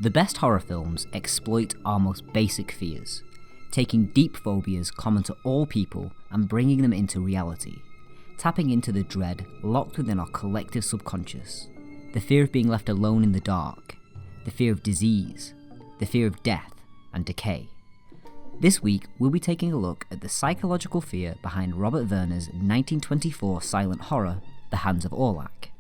The best horror films exploit our most basic fears, taking deep phobias common to all people and bringing them into reality, tapping into the dread locked within our collective subconscious, the fear of being left alone in the dark, the fear of disease, the fear of death and decay. This week, we'll be taking a look at the psychological fear behind Robert Wiene's 1924 silent horror, The Hands of Orlac.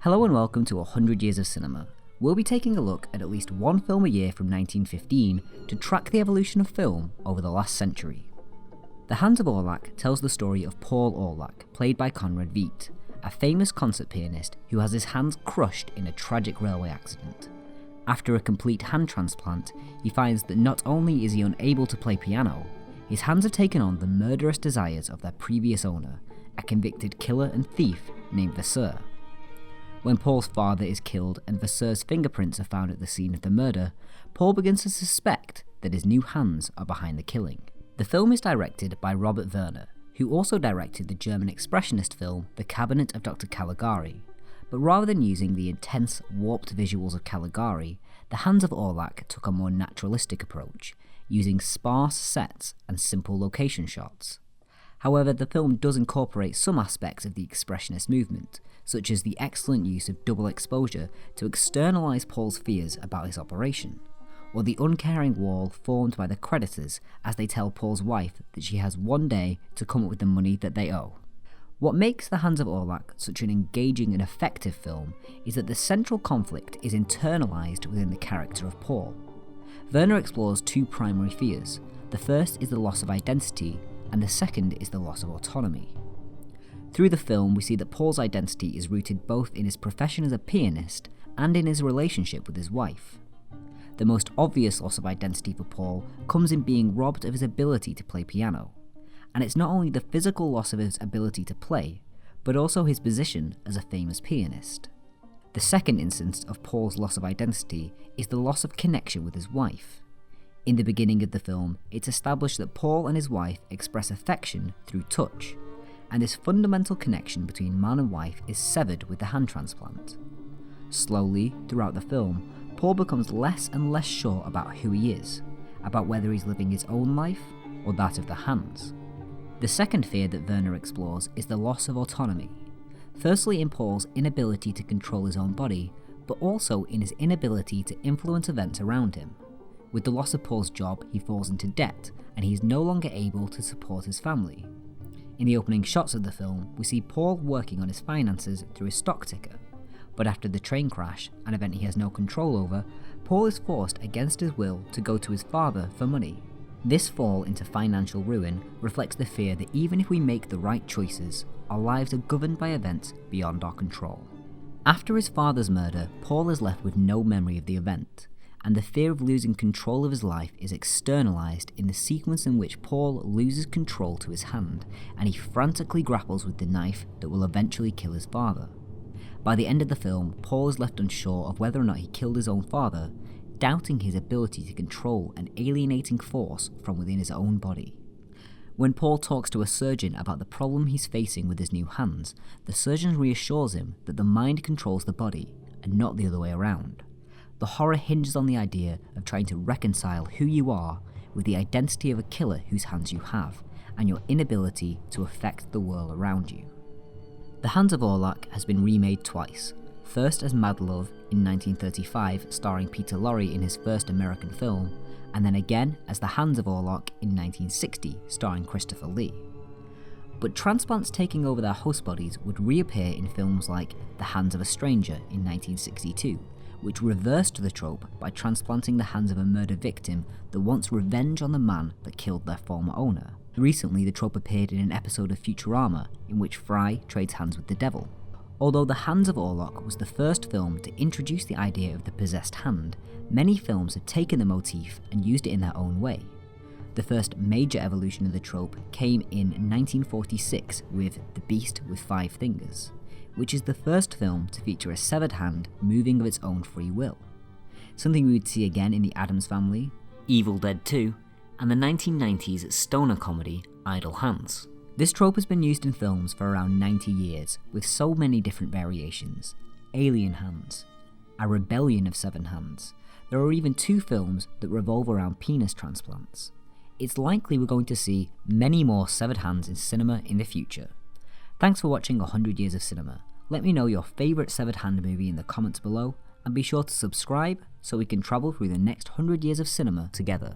Hello and welcome to 100 Years of Cinema. We'll be taking a look at least one film a year from 1915 to track the evolution of film over the last century. The Hands of Orlac tells the story of Paul Orlac, played by Conrad Veidt, a famous concert pianist who has his hands crushed in a tragic railway accident. After a complete hand transplant, he finds that not only is he unable to play piano, his hands have taken on the murderous desires of their previous owner, a convicted killer and thief named Vasseur. When Paul's father is killed and Vasseur's fingerprints are found at the scene of the murder, Paul begins to suspect that his new hands are behind the killing. The film is directed by Robert Wiene, who also directed the German expressionist film The Cabinet of Dr. Caligari, but rather than using the intense, warped visuals of Caligari, The Hands of Orlac took a more naturalistic approach, using sparse sets and simple location shots. However, the film does incorporate some aspects of the expressionist movement, such as the excellent use of double exposure to externalise Paul's fears about his operation, or the uncaring wall formed by the creditors as they tell Paul's wife that she has one day to come up with the money that they owe. What makes The Hands of Orlac such an engaging and effective film is that the central conflict is internalised within the character of Paul. Wiene explores two primary fears. The first is the loss of identity, and the second is the loss of autonomy. Through the film, we see that Paul's identity is rooted both in his profession as a pianist and in his relationship with his wife. The most obvious loss of identity for Paul comes in being robbed of his ability to play piano, and it's not only the physical loss of his ability to play, but also his position as a famous pianist. The second instance of Paul's loss of identity is the loss of connection with his wife. In the beginning of the film, it's established that Paul and his wife express affection through touch, and this fundamental connection between man and wife is severed with the hand transplant. Slowly, throughout the film, Paul becomes less and less sure about who he is, about whether he's living his own life or that of the hands. The second fear that Wiene explores is the loss of autonomy, firstly in Paul's inability to control his own body, but also in his inability to influence events around him. With the loss of Paul's job, he falls into debt, and he is no longer able to support his family. In the opening shots of the film, we see Paul working on his finances through his stock ticker, but after the train crash, an event he has no control over, Paul is forced against his will to go to his father for money. This fall into financial ruin reflects the fear that even if we make the right choices, our lives are governed by events beyond our control. After his father's murder, Paul is left with no memory of the event, and the fear of losing control of his life is externalised in the sequence in which Paul loses control to his hand, and he frantically grapples with the knife that will eventually kill his father. By the end of the film, Paul is left unsure of whether or not he killed his own father, doubting his ability to control an alienating force from within his own body. When Paul talks to a surgeon about the problem he's facing with his new hands, the surgeon reassures him that the mind controls the body, and not the other way around. The horror hinges on the idea of trying to reconcile who you are with the identity of a killer whose hands you have, and your inability to affect the world around you. The Hands of Orlac has been remade twice, first as Mad Love in 1935 starring Peter Lorre in his first American film, and then again as The Hands of Orlac in 1960 starring Christopher Lee. But transplants taking over their host bodies would reappear in films like The Hands of a Stranger in 1962, which reversed the trope by transplanting the hands of a murder victim that wants revenge on the man that killed their former owner. Recently, the trope appeared in an episode of Futurama, in which Fry trades hands with the devil. Although The Hands of Orlac was the first film to introduce the idea of the possessed hand, many films have taken the motif and used it in their own way. The first major evolution of the trope came in 1946 with The Beast with Five Fingers, which is the first film to feature a severed hand moving of its own free will. Something we would see again in The Addams Family, Evil Dead 2, and the 1990s stoner comedy Idle Hands. This trope has been used in films for around 90 years, with so many different variations. alien hands, a rebellion of seven hands. There are even 2 films that revolve around penis transplants. It's likely we're going to see many more severed hands in cinema in the future. Thanks for watching 100 Years of Cinema. Let me know your favourite severed hand movie in the comments below, and be sure to subscribe so we can travel through the next 100 years of cinema together.